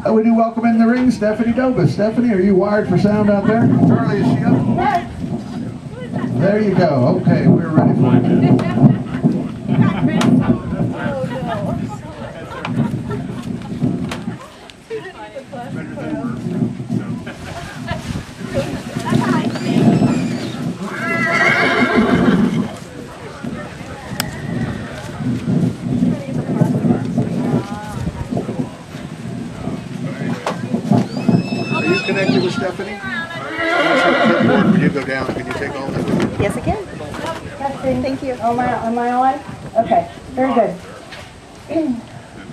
We do welcome in the ring Stephanie Dobus. Stephanie, are you wired for sound out there? Charlie, is she up? Yes. There you go. Okay, we're ready for you. Connected with Stephanie? When you go down, can you take all that with you? Yes, I can. Thank you. Am I on? Okay, very good.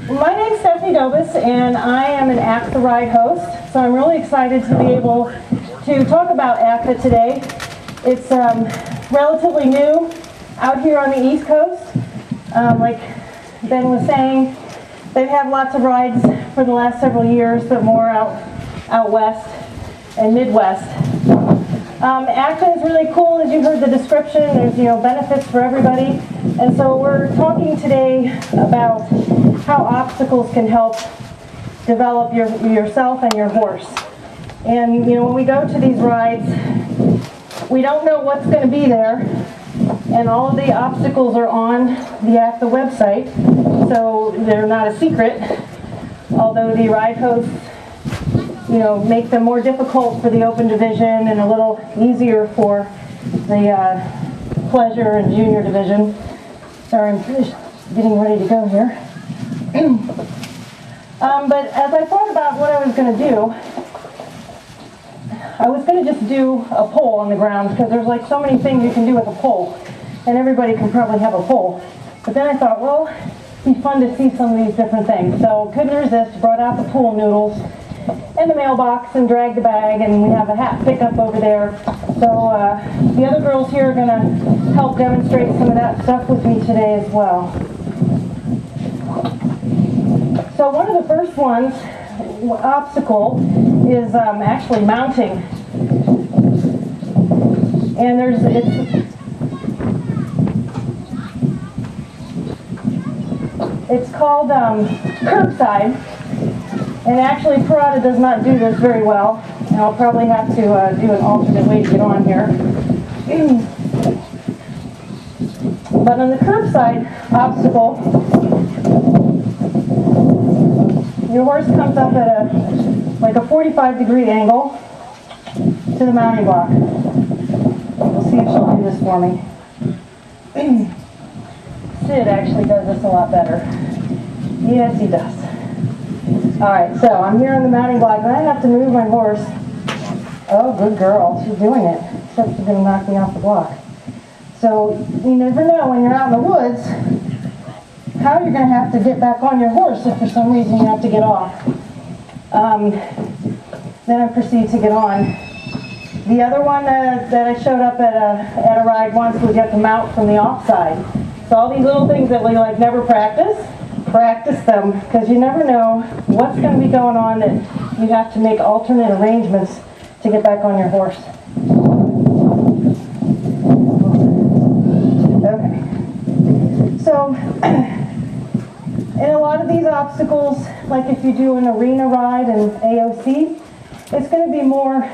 My name is Stephanie Dobus, and I am an Act the Ride host, so I'm really excited to be able to talk about ACTA today. It's relatively new out here on the East Coast. Like Ben was saying, they've had lots of rides for the last several years, but more out west and Midwest. ACTA is really cool, as you heard the description. There's benefits for everybody, and so we're talking today about how obstacles can help develop yourself and your horse. And when we go to these rides, we don't know what's going to be there, and all of the obstacles are on the ACTA website, so they're not a secret, although the ride hosts make them more difficult for the open division and a little easier for the pleasure and junior division. Sorry, I'm getting ready to go here. But as I thought about what I was going to do, I was going to just do a pole on the ground, because there's like so many things you can do with a pole, and everybody can probably have a pole. But then I thought, well, it'd be fun to see some of these different things. So couldn't resist, brought out the pool noodles and the mailbox and dragged the bag, and we have a hat pickup over there. So the other girls here are going to help demonstrate some of that stuff with me today as well. So one of the first ones, obstacle, is actually mounting. And it's called curbside. And actually, Parada does not do this very well, and I'll probably have to do an alternate way to get on here. But on the curbside obstacle, your horse comes up at a 45-degree angle to the mounting block. We'll see if she'll do this for me. Sid actually does this a lot better. Yes, he does. All right, so I'm here on the mounting block, and I have to move my horse. Oh, good girl, she's doing it. Except she's going to knock me off the block. So you never know when you're out in the woods how you're going to have to get back on your horse if for some reason you have to get off. Then I proceed to get on. The other one that I showed up at a ride once was you have to mount from the offside. So all these little things that we never practice them, because you never know what's going to be going on that you have to make alternate arrangements to get back on your horse. Okay. So, in a lot of these obstacles, like if you do an arena ride in AOC, it's going to be more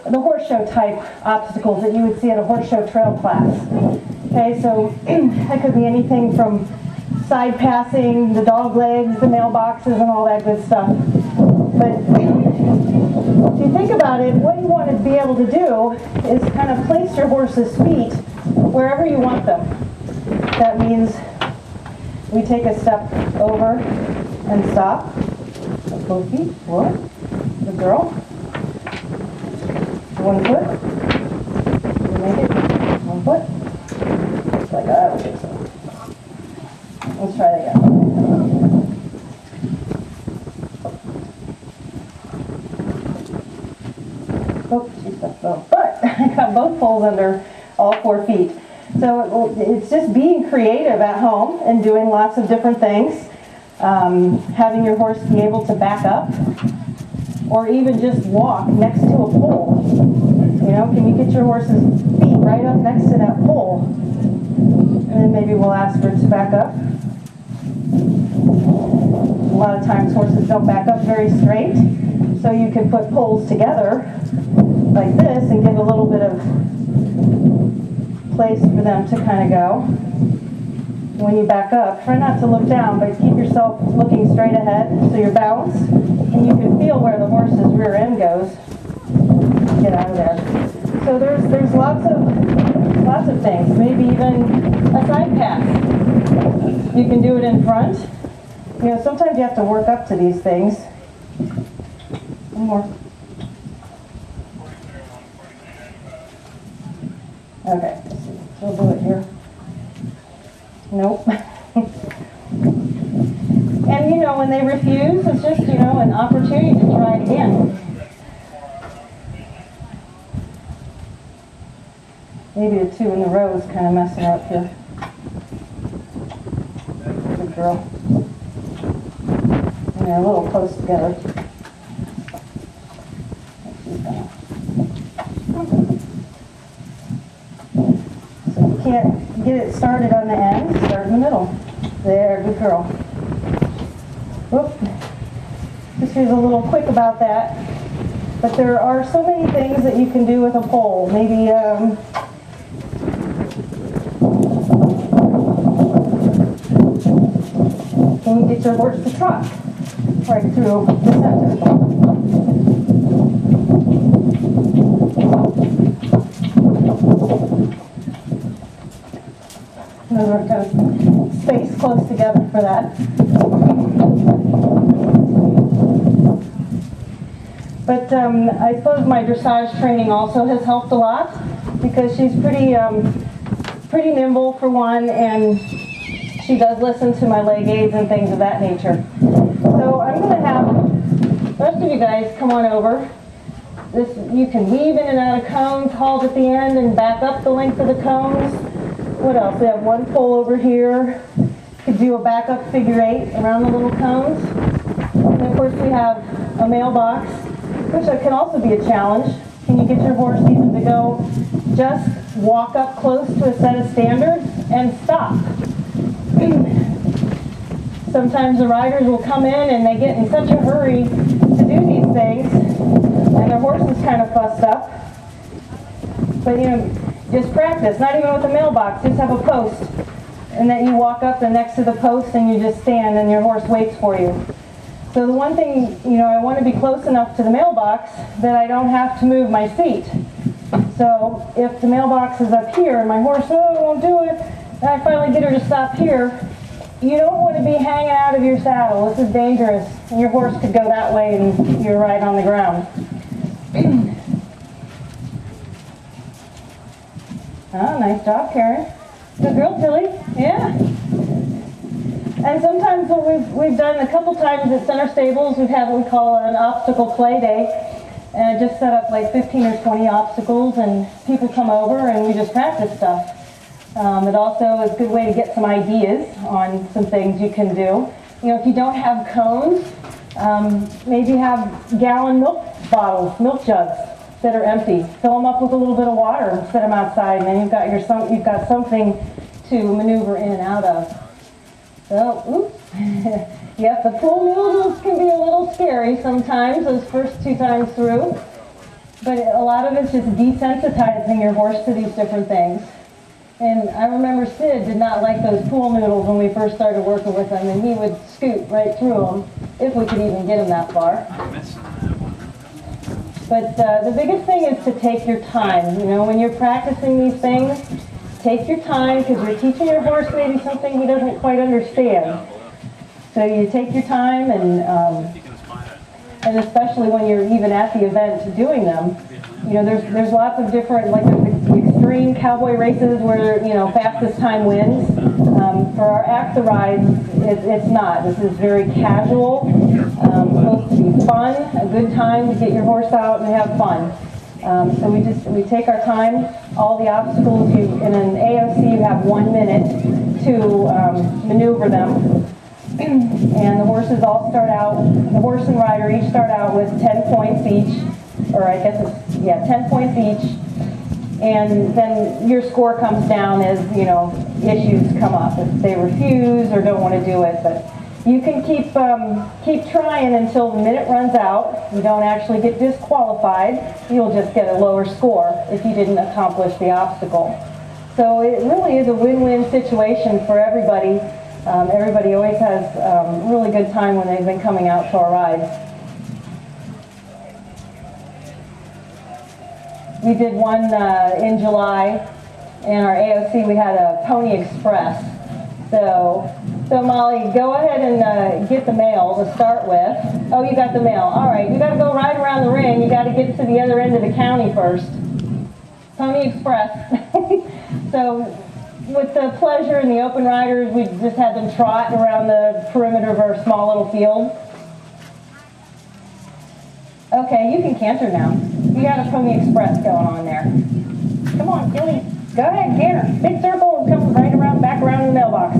the horse show type obstacles that you would see at a horse show trail class. Okay, so that could be anything from side passing, the dog legs, the mailboxes, and all that good stuff. But if you think about it, what you want to be able to do is kind of place your horse's feet wherever you want them. That means we take a step over and stop. Both feet, forward. Good girl. 1 foot. You make it. 1 foot. It's like, I don't think so. Let's try that again. Oh, she stepped off. But I got both poles under all 4 feet. So it's just being creative at home and doing lots of different things. Having your horse be able to back up, or even just walk next to a pole. Can you get your horse's feet right up next to that pole? And then maybe we'll ask her to back up. lot of times horses don't back up very straight. So you can put poles together like this and give a little bit of place for them to kind of go. When you back up, try not to look down, but keep yourself looking straight ahead so you're balanced. And you can feel where the horse's rear end goes. Get out of there. So there's lots of things. Maybe even a side pass. You can do it in front. You know, sometimes you have to work up to these things. One more. Okay, let's see. We'll do it here. Nope. And you know, when they refuse, it's just, you know, an opportunity to try it again. Maybe the two in the row is kind of messing up here. Good girl. And they're a little close together. So you can't get it started on the end, start in the middle. There, good girl. Whoop. Just here's a little quick about that. But there are so many things that you can do with a pole. Maybe can you get your horse to trot right through the center? We're going to space close together for that. But I suppose my dressage training also has helped a lot because she's pretty nimble for one, and she does listen to my leg aids and things of that nature. So I'm going to have the rest of you guys come on over. You can weave in and out of cones, halt at the end, and back up the length of the cones. What else? We have one pole over here. Could do a backup figure 8 around the little cones. And of course we have a mailbox, which can also be a challenge. Can you get your horse even to go just walk up close to a set of standards and stop? Sometimes the riders will come in and they get in such a hurry to do these things, and their horse is kind of fussed up. But you know, just practice, not even with a mailbox, just have a post. And then you walk up next to the post and you just stand and your horse waits for you. So the one thing, you know, I want to be close enough to the mailbox that I don't have to move my seat. So if the mailbox is up here and my horse, won't do it, and I finally get her to stop here, you don't want to be hanging out of your saddle. This is dangerous. And your horse could go that way and you're right on the ground. Oh, nice job, Karen. Good girl, Tilly. Yeah. And sometimes what we've done a couple times at Center Stables, we've had what we call an obstacle play day. And I just set up like 15 or 20 obstacles, and people come over and we just practice stuff. It also is a good way to get some ideas on some things you can do. You know, if you don't have cones, maybe have gallon milk bottles, milk jugs that are empty. Fill them up with a little bit of water and set them outside, and then you've got something to maneuver in and out of. So, oops. Yep, the pool noodles can be a little scary sometimes, those first 2 times through. But a lot of it's just desensitizing your horse to these different things. And I remember Sid did not like those pool noodles when we first started working with him, and he would scoot right through them, if we could even get him that far. But the biggest thing is to take your time. You know, when you're practicing these things, take your time, because you're teaching your horse maybe something he doesn't quite understand. So you take your time, and especially when you're even at the event doing them, you know, there's lots of different, like there's the extreme cowboy races where, you know, fastest time wins. For our Act the Rides, it's not. This is very casual, supposed to be fun, a good time to get your horse out and have fun. So we take our time. All the obstacles, in an AOC you have 1 minute to maneuver them. And the horses all start out, the horse and rider each start out with 10 points each, or I guess it's, 10 points each. And then your score comes down as, you know, issues come up. If they refuse or don't want to do it, but You can keep trying until the minute runs out. You don't actually get disqualified. You'll just get a lower score if you didn't accomplish the obstacle. So it really is a win-win situation for everybody. Everybody always has a really good time when they've been coming out to our rides. We did one in July. In our AOC, we had a Pony Express. So Molly, go ahead and get the mail to start with. Oh, you got the mail. All right, you got to go right around the ring. You got to get to the other end of the county first. Pony Express. So with the pleasure and the open riders, we just had them trot around the perimeter of our small little field. Okay, you can canter now. You got a Pony Express going on there. Come on, Gilly. Go ahead, canter. Big circle and come right around, back around the mailbox.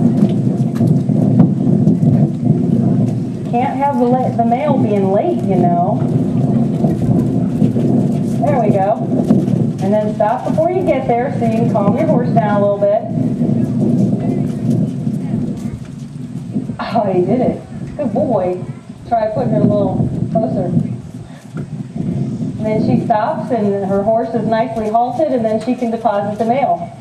Can't have the mail being late, you know. There we go. And then stop before you get there so you can calm your horse down a little bit. Oh, he did it. Good boy. Try putting her a little closer. And then she stops and her horse is nicely halted and then she can deposit the mail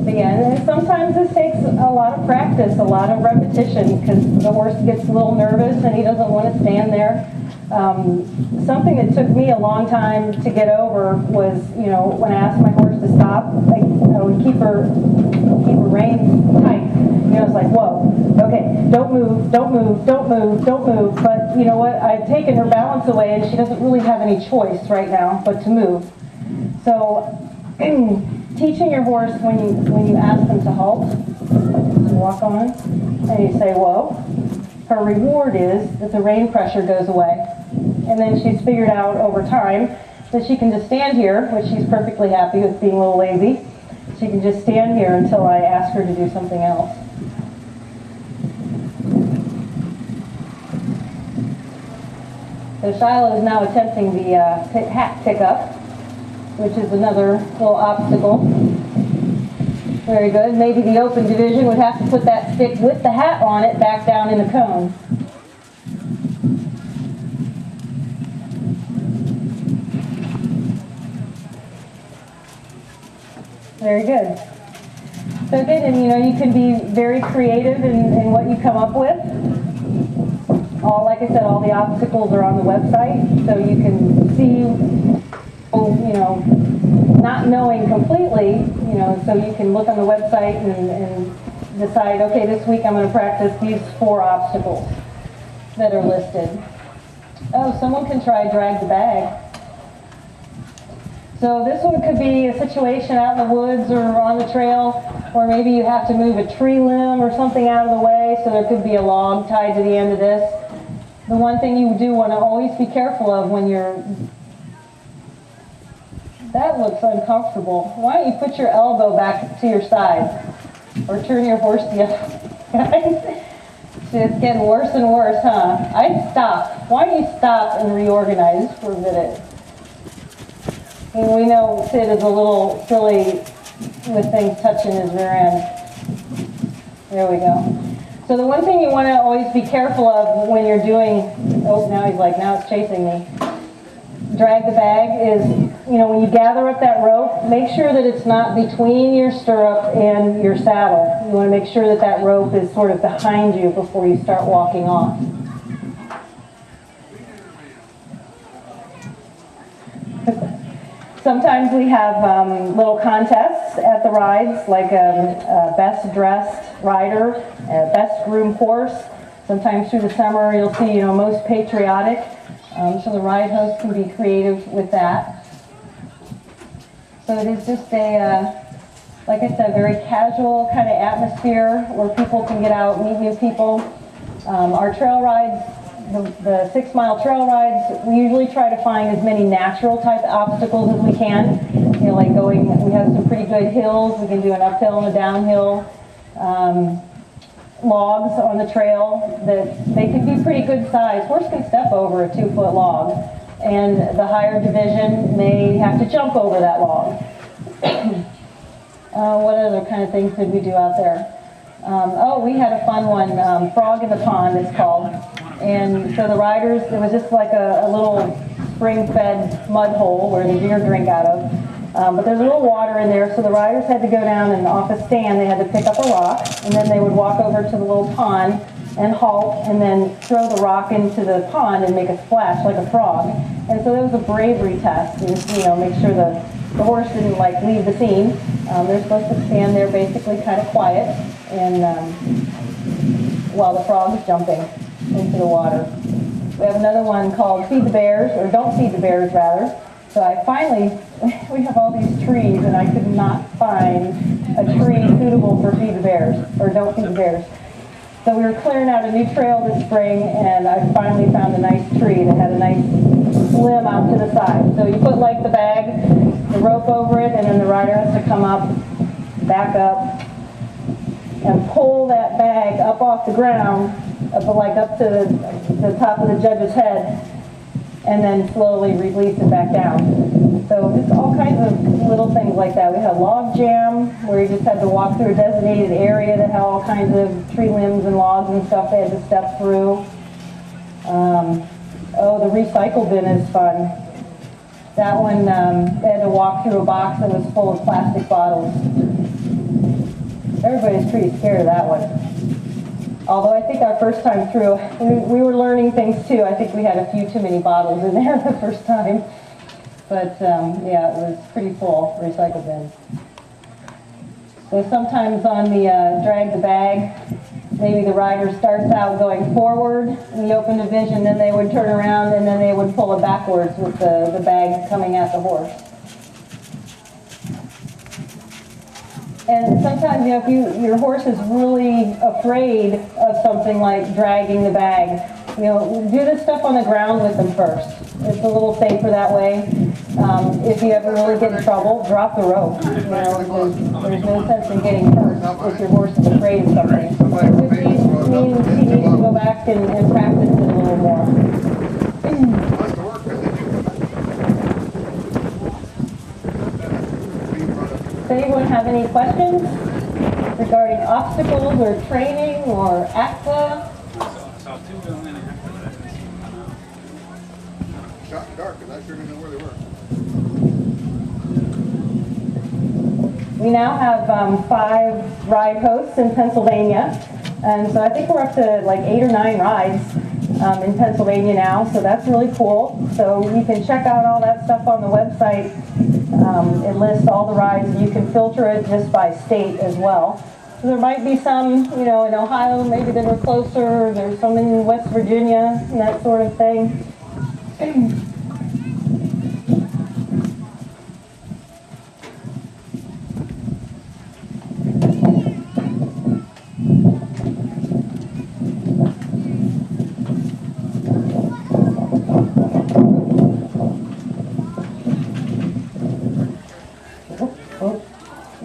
again. And sometimes this takes a lot of practice, a lot of repetition because the horse gets a little nervous and he doesn't want to stand there. Something that took me a long time to get over was, you know, when I asked my horse to stop, I would keep her rein tight. You know, it's like, whoa, okay, don't move, don't move, don't move, don't move. But you know what? I've taken her balance away and she doesn't really have any choice right now but to move. So teaching your horse when you ask them to halt, you walk on, and you say, whoa, her reward is that the rein pressure goes away. And then she's figured out over time that she can just stand here, which she's perfectly happy with being a little lazy. She can just stand here until I ask her to do something else. So Shiloh is now attempting the hat pickup, which is another little obstacle. Very good. Maybe the open division would have to put that stick with the hat on it back down in the cone. Very good. So again, and you know, you can be very creative in what you come up with. Like I said, all the obstacles are on the website, so you can see, you know, not knowing completely, you know, so you can look on the website and decide, okay, this week I'm going to practice these 4 obstacles that are listed. Oh, someone can try drag the bag. So this one could be a situation out in the woods or on the trail, or maybe you have to move a tree limb or something out of the way, so there could be a log tied to the end of this. The one thing you do want to always be careful of when you're... That looks uncomfortable. Why don't you put your elbow back to your side, or turn your horse the other way? It's getting worse and worse, huh? I'd stop. Why don't you stop and reorganize for a minute? And we know Sid is a little silly with things touching his rear end. There we go. So the one thing you want to always be careful of when you're doing, oh, now he's like, now it's chasing me. Drag the bag is, you know, when you gather up that rope, make sure that it's not between your stirrup and your saddle. You want to make sure that that rope is sort of behind you before you start walking off. Sometimes we have little contests at the rides, like a best dressed rider, a best groomed horse. Sometimes through the summer you'll see, you know, most patriotic. So the ride host can be creative with that. So it is just a, like I said, a very casual kind of atmosphere where people can get out, meet new people. Our trail rides, the 6 mile trail rides, we usually try to find as many natural type obstacles as we can. You know, like we have some pretty good hills. We can do an uphill and a downhill. Logs on the trail that they can be pretty good size. Horse can step over a 2-foot log, and the higher division may have to jump over that log. What other kind of things did we do out there? Oh, we had a fun one, Frog in the Pond it's called. And so the riders, it was just like a little spring-fed mud hole where the deer drink out of. But there's a little water in there, so the riders had to go down and off a stand, they had to pick up a rock, and then they would walk over to the little pond and halt, and then throw the rock into the pond and make a splash like a frog. And so that was a bravery test, and, make sure the horse didn't like leave the scene. They're supposed to stand there basically kind of quiet, and while the frog's jumping into the water. We have another one called Feed the Bears, or Don't Feed the Bears rather. So we have all these trees, and I could not find a tree suitable for Feed the Bears, or Don't Feed the Bears. So we were clearing out a new trail this spring, and I finally found a nice tree that had a nice limb out to the side. So you put like the bag, the rope over it, and then the rider has to come up, back up, and pull that bag up off the ground, up to the top of the judge's head, and then slowly release it back down. So just all kinds of little things like that. We had log jam, where you just had to walk through a designated area that had all kinds of tree limbs and logs and stuff they had to step through. The recycle bin is fun. That one, they had to walk through a box that was full of plastic bottles. Everybody's pretty scared of that one. Although I think our first time through, we were learning things too. I think we had a few too many bottles in there the first time. But yeah, it was pretty full, recycle bin. So sometimes on the drag the bag, maybe the rider starts out going forward in the open division, then they would turn around and then they would pull it backwards with the bag coming at the horse. And sometimes, if your horse is really afraid of something like dragging the bag, do this stuff on the ground with them first. It's a little safer that way. If you ever really get in trouble, drop the rope. There's no sense in getting hurt if your horse is afraid of something. It just means he needs to go back and practice it a little more. Does anyone have any questions regarding obstacles or training or ACTA? Shot in the dark, because I sure didn't know where they were. We now have 5 ride hosts in Pennsylvania, and so I think we're up to like 8 or 9 rides in Pennsylvania now, so that's really cool. So you can check out all that stuff on the website. It lists all the rides. You can filter it just by state as well. So there might be some, in Ohio, maybe that are closer. There's some in West Virginia and that sort of thing.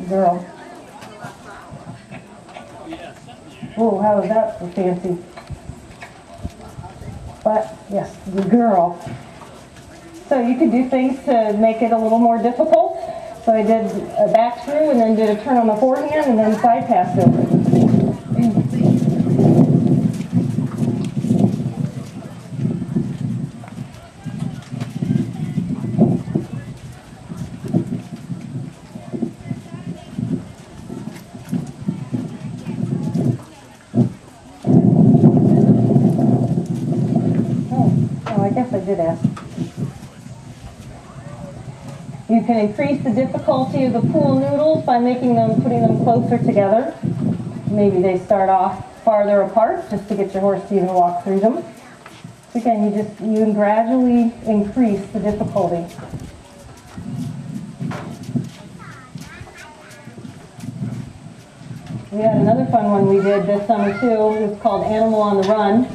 Girl. Oh, how is that for fancy? But, yes, the girl. So you could do things to make it a little more difficult. So I did a back screw and then did a turn on the forehand and then side passed over. I did ask. You can increase the difficulty of the pool noodles by putting them closer together. Maybe they start off farther apart just to get your horse to even walk through them. So again, you gradually increase the difficulty. We had another fun one we did this summer too. It was called Animal on the Run.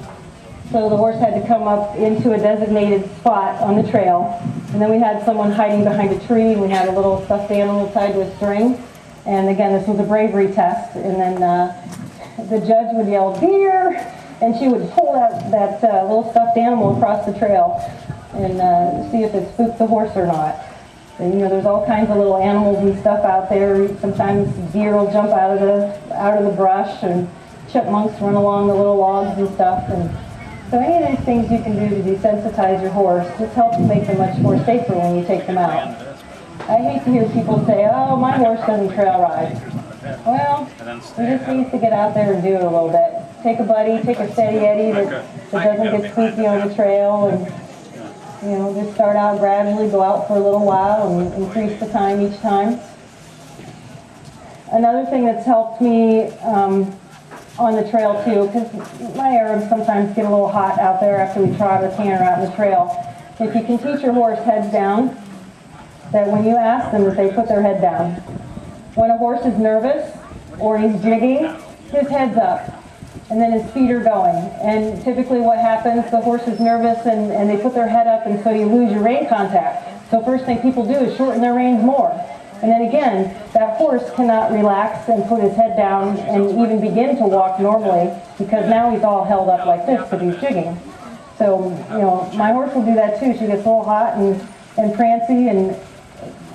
So the horse had to come up into a designated spot on the trail. And then we had someone hiding behind a tree, and we had a little stuffed animal tied to a string. And again, this was a bravery test. And then the judge would yell, "Deer!" And she would pull that little stuffed animal across the trail and see if it spooked the horse or not. And, you know, there's all kinds of little animals and stuff out there. Sometimes deer will jump out of the brush, and chipmunks run along the little logs and stuff. And so any of these things you can do to desensitize your horse just helps make them much more safer when you take them out. I hate to hear people say, "Oh, my horse doesn't trail ride." Well, he just needs to get out there and do it a little bit. Take a buddy, take a steady Eddie that doesn't get spooky on the trail, and you know, just start out gradually, go out for a little while and increase the time each time. Another thing that's helped me on the trail too, because my Arabs sometimes get a little hot out there after we trot or canter out in the trail. If you can teach your horse heads down, that when you ask them that they put their head down. When a horse is nervous or he's jigging, his head's up. And then his feet are going. And typically what happens, the horse is nervous and they put their head up, and so you lose your rein contact. So first thing people do is shorten their reins more. And then again, that horse cannot relax and put his head down and even begin to walk normally, because now he's all held up like this because he's jigging. So, you know, my horse will do that too. She gets a little hot and prancy, and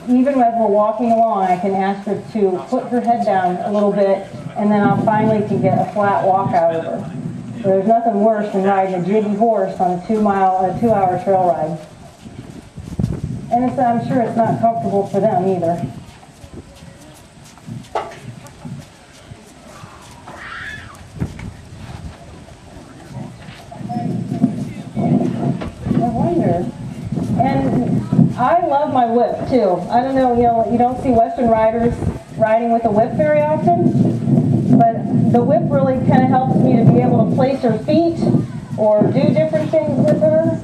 even as we're walking along, I can ask her to put her head down a little bit, and then I'll finally can get a flat walk out of her. So there's nothing worse than riding a jiggy horse on a 2-hour trail ride. And I'm sure it's not comfortable for them either. I wonder. And I love my whip too. I don't know, you don't see Western riders riding with a whip very often, but the whip really kind of helps me to be able to place her feet or do different things with her.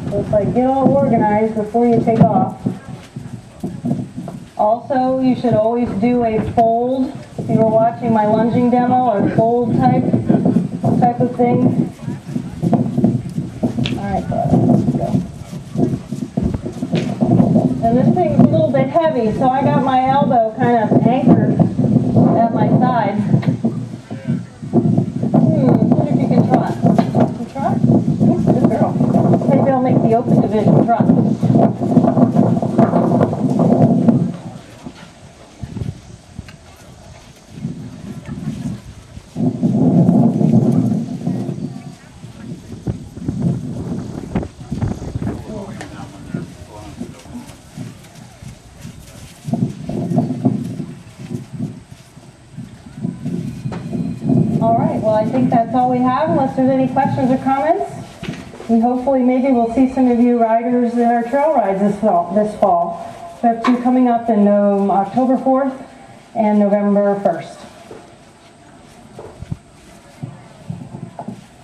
So it's like, get all organized before you take off. Also, you should always do a fold. If you were watching my lunging demo, or fold type of thing. All right, let's go. And this thing's a little bit heavy, so I got my elbow kind of anchored at my side. Wonder if you can trot. Can you trot? Good girl. Maybe I'll make the open division trot. Well, I think that's all we have, unless there's any questions or comments. And hopefully maybe we'll see some of you riders in our trail rides this fall. We have two coming up in October 4th and November 1st.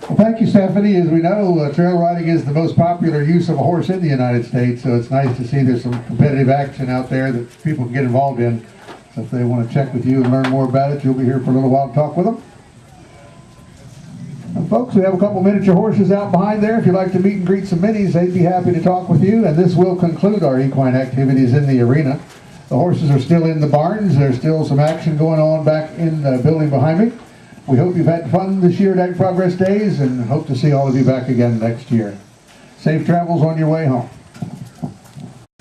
Well, thank you, Stephanie. As we know, trail riding is the most popular use of a horse in the United States, so it's nice to see there's some competitive action out there that people can get involved in. So if they want to check with you and learn more about it, you'll be here for a little while to talk with them. Folks, we have a couple miniature horses out behind there. If you'd like to meet and greet some minis, they'd be happy to talk with you. And this will conclude our equine activities in the arena. The horses are still in the barns. There's still some action going on back in the building behind me. We hope you've had fun this year at Ag Progress Days, and hope to see all of you back again next year. Safe travels on your way home.